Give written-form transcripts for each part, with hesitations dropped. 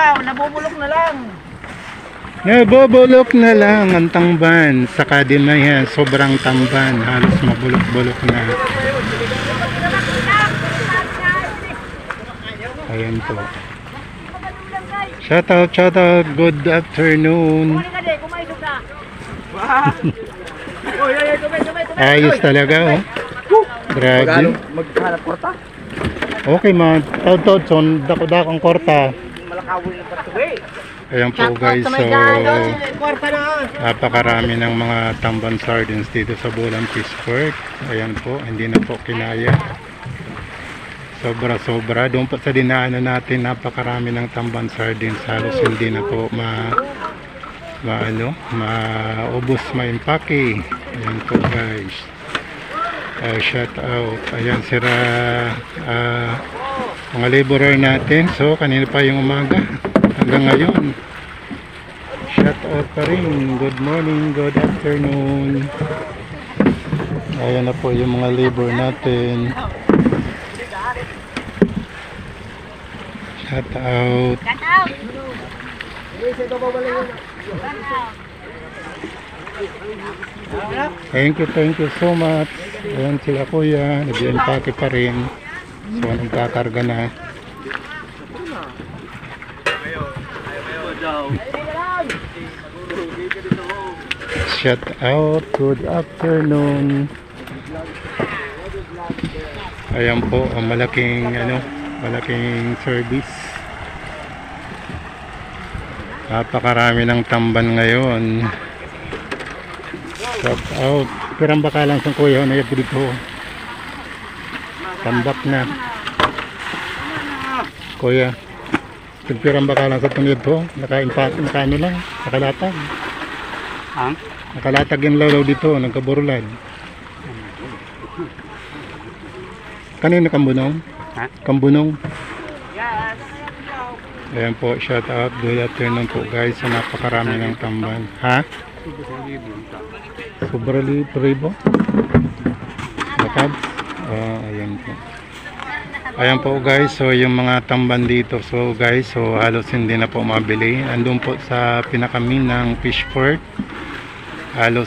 na, nabubulok na lang. Nabubulok na lang ang tamban sa Kadinayan. Sobrang tamban, halos mabulok-bulok na. Ayan po. Shout out, good afternoon. Ayos talaga, oh. Grabe. Maghanap korta? Okay, man. Taod-taod, son. Dako-dakong korta. Malakawin na patuwi. Ayan po guys, so napakarami ng mga tamban sardines dito sa Bulan Fishport. Ayan po, hindi na po kinaya. Sobra-sobra. Doon po sa dinaanan natin, napakarami ng tamban sardines. Halos hindi na po maubos, ma-impake. Ayan po guys. Shout out. Ayan sila mga laborer natin. So kanina pa yung umaga hanggang ngayon. Shout out pa rin. Good morning, good afternoon. Ayan na po yung mga labor natin. Shout out. Thank you so much. Ayan sila kuya, nag-impake pa rin. So nagkakarga na. Shout out, good afternoon. Ayan po ang malaking service. Napakarami ng tamban ngayon. Shout out. Pirang bakalang sa kuya na yung dito. Tambak na. Kuya. Pirang bakalang sa tungid po. Nakaano lang. Nakalatag. Nakalatag yung lalaw dito. Nagkaburulad. Kanina kambunong? Kambunong? Ayan po. Shout out. Good afternoon po guys. So napakarami ng tamban. Ha? Sobra libo? Bakad? Ayan po. Ayan po guys, so yung mga tamban dito, so guys, so halos hindi na po mabili. Andun po sa pinakamin ng Fishport. Halos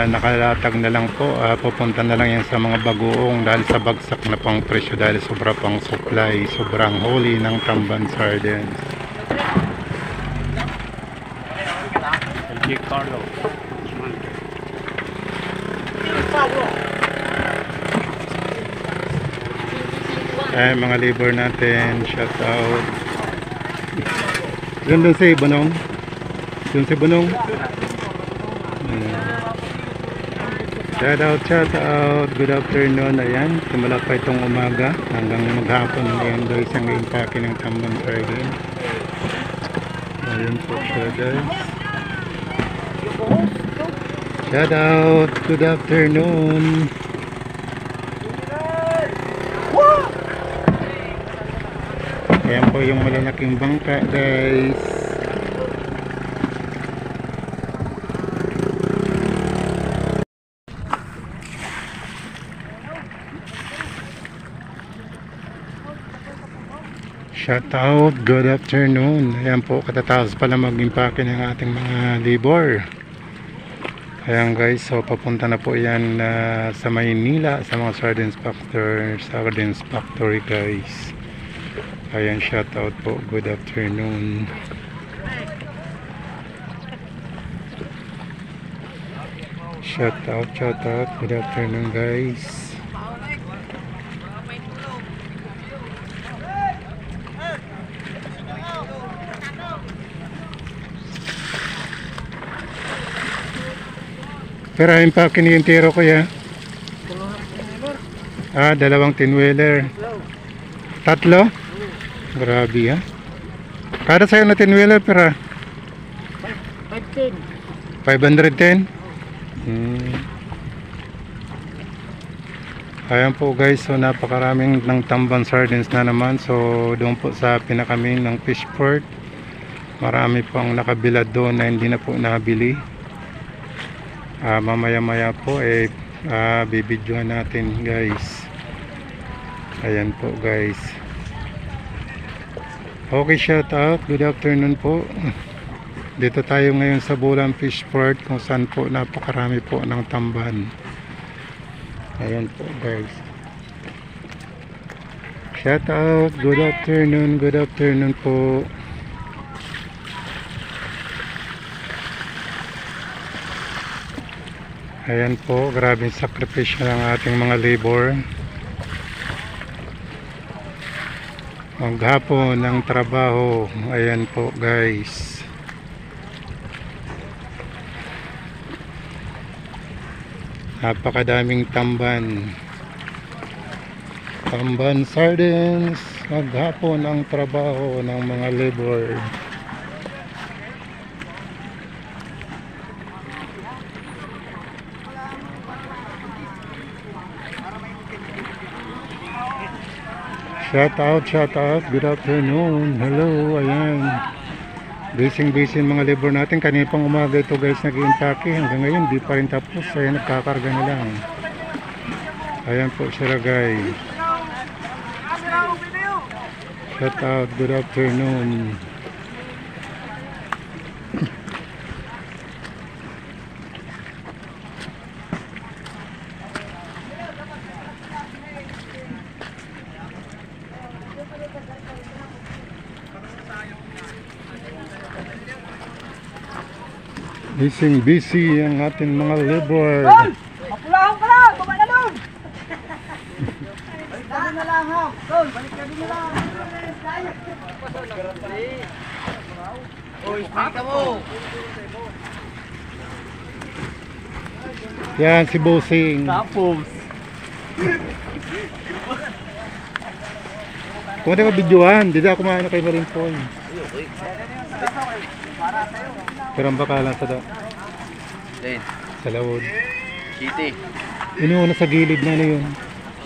nakalatag na lang po, pupunta na lang yan sa mga bagoong dahil sa bagsak na pang presyo dahil sobra pang supply, sobrang huli ng tamban sardines. Mga labor natin, shout out. Doon si Bunong. Shout out, good afternoon. Ayan, simula pa itong umaga hanggang maghapon. Ayan guys, ang impake ng tamban sardine. Ayan po siya guys. Shout out, good afternoon. Ayan po yung malalaking bangka guys. Shout out, good afternoon. Ayan po, katatapos pala mag-impake ng ating mga labor. Ayan guys, so papunta na po yan sa Maynila, sa mga sardines factory guys. Ayan, shout out po, good afternoon. Shout out, good afternoon guys. Pero impake ni yung tiro ko ya. Dalawang tinwheeler. Tatlo? Grabe ha. Kada sa'yo na tinwheeler pera? 510. Ayan po guys, so napakaraming ng tamban sardines na naman. So doon po sa pinakamin ng Fishport, marami pong nakabilad doon na hindi na po nabili. Mamaya po bibidyohan natin guys. Ayan po guys. Okay, shout out. Good afternoon po. Dito tayo ngayon sa Bulan Fish Port kung saan po napakarami po ng tamban. Ayan po guys. Shout out. Good afternoon. Good afternoon po. Ayan po, grabing sakripisyo ng ating mga labor. Maghapon ng trabaho. Ayan po guys. Napakadaming tamban. Tamban sardines. Maghapon ang trabaho ng mga labor. Shout out, good afternoon. Hello, ayan. Busy mga labor natin. Kanina pang umaga ito guys nag-impake. Hanggang ngayon di pa rin tapos. Ayan, nagkakarga na lang. Ayan po sila guys. Shout out, good afternoon. Busy ang ating mga labor. Tol! Mapulahan ka na! Baba na doon! Balik ka na lang ha! Tol! Balik ka na lang! Uy, spray ka mo! Yan si Bossing. Tapos! Kung ano ka videohan, hindi ako maano kay Marinpol. Pero ang bakalan sa da. Then, Sa lawod. City. Inuuna sa gilid na ano yun.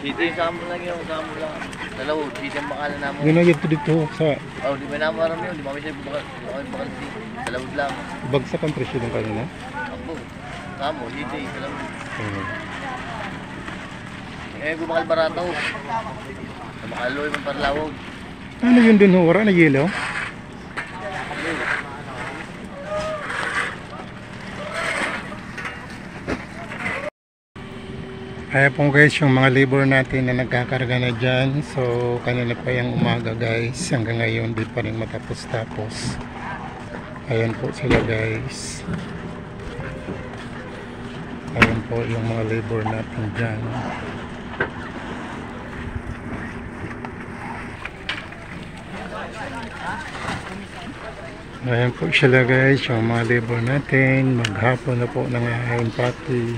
City, sama lang yun, sama lang. Dalawa, City ang bakalan namin. Yun ang yun dito sa Oh, di ba naman aram yun, di ba kasi bakal City. Dalawa lang. bagsak ang presyo ng kanina. Ako, sama, City, dalawa. Hmm. Eh, bubakal barato. Makaloy man parlawog. Ano yun dun ho? Wala na yelo? Ayan po guys yung mga labor natin na nagkakarga na dyan. So kanina pa yung umaga guys. Hanggang ngayon di pa rin matapos-tapos. Ayan po sila guys. Ayan po yung mga labor natin dyan. Ayan po sila guys yung mga labor natin. Maghapon na po ng impake.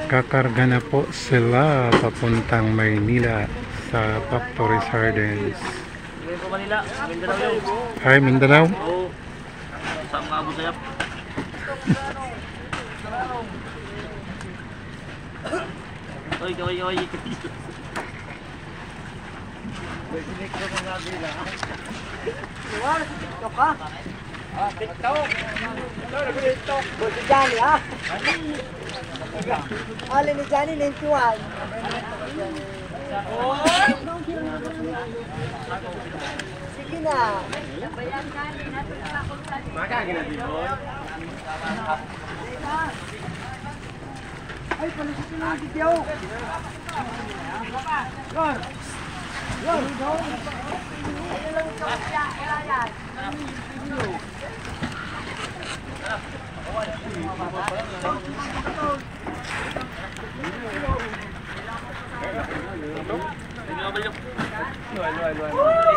Kakarga na po sila papuntang Maynila sa Factory Sardines. Ngayon po Manila, Mindanao yun. Hi Mindanao. Oo. Saan ka abot sayap? Oy. Wala si TikTok ha? TikTok! TikTok! Si Johnny ha? Alin ni Johnny, 91. Sige na. Ay, palusin na ang video. Yor! Yor! Ayun lang ito. Wala yan. Wow!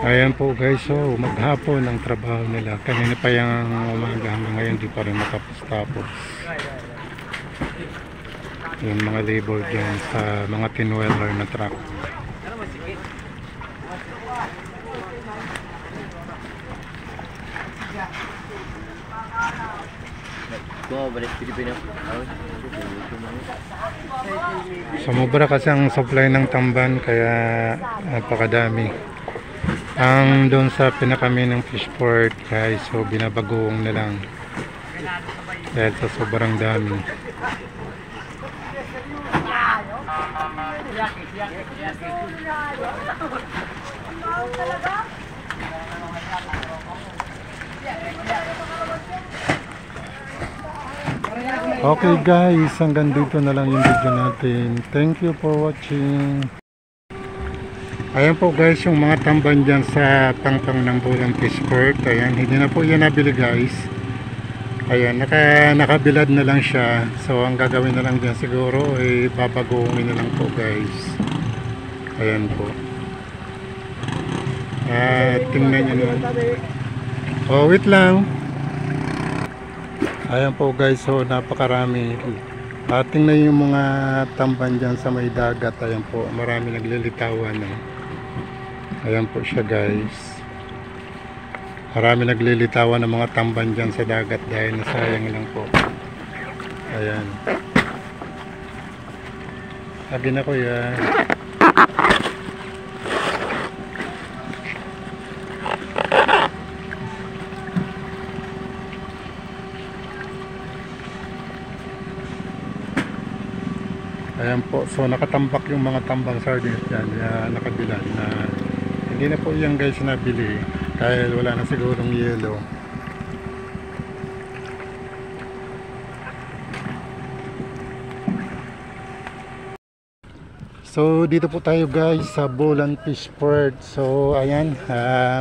Ayan po guys, so maghapon ang trabaho nila. Kanina pa yung umaga hanggang ngayon di pa rin matapos-tapos. Yung mga labor dyan sa mga tinweller na truck. Balik Pilipinas. Sumubra kasi ang supply ng tamban kaya napakadami. Ang doon sa pinakaminong fish port guys, so binabagoong na lang dahil sa sobrang dami. Okay guys, hanggang dito na lang yung video natin. Thank you for watching. Ayan po guys, yung mga tamban dyan sa pangpang ng Bulan Fish Port. Ayan, hindi na po yan nabili guys. Ayan, nakabilad na lang siya. So ang gagawin na lang dyan siguro ay babagoongin na lang po guys. Ayan po. Tingnan nyo naman. Oh, wait lang. Ayan po guys, so napakarami. Tingnan yung mga tamban dyan sa may dagat. Ayan po, marami naglilitawan. Ayan po siya guys. Marami naglilitawan ng mga tamban dyan sa dagat dahil nasayang lang po. Ayan. Sabi na ko yan. Ayan po, so nakatambak yung mga tambang sardines dyan, nakabilad na hindi na po yan guys nabili dahil wala na sigurong yelo. So dito po tayo guys sa Bulan Fish Port. So ayan,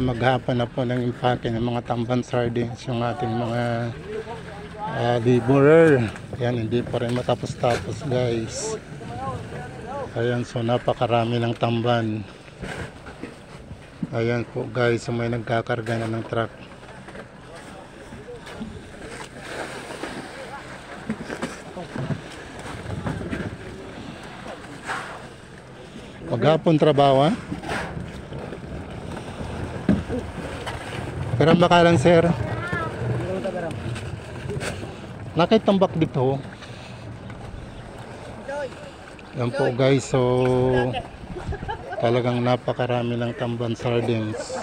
maghapon na po ng impake ng mga tambang sardines yung ating mga laborer. Ayan, hindi pa rin matapos-tapos guys. Ayan, so napakarami ng tamban. Ayan po guys, so may nagkakarga na ng truck. Maghapon trabaho ha? Pero bakalan sir. Nakitambak dito. Yan po guys, so talagang napakarami ng tamban sardines.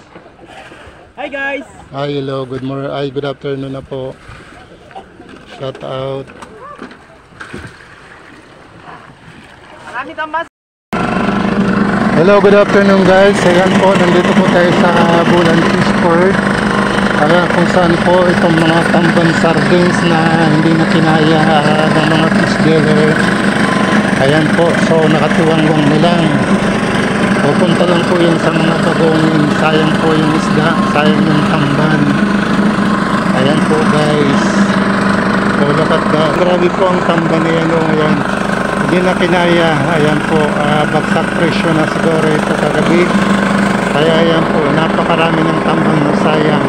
Hi guys! Hi, hello, good morning, good afternoon na po. Shout out. Marami tambas! Hello, good afternoon guys. Ayan po, nandito po tayo sa Bulan Fish Port. Ayan kung saan po itong mga tamban sardines na hindi na kinaya ng mga fish dealer. Ayan po, so nakatiwangwang na lang. Pupunta lang po yan sa mga bagongin. Sayang po yung isda, sayang yung tamban. Ayan po guys. So lakat na, grabe po ang tamban na yan. Ayan, hindi na kinaya. Ayan po, bagsak presyo na siguro ito kagabi. Kaya ayan po, napakarami ng tamban na sayang.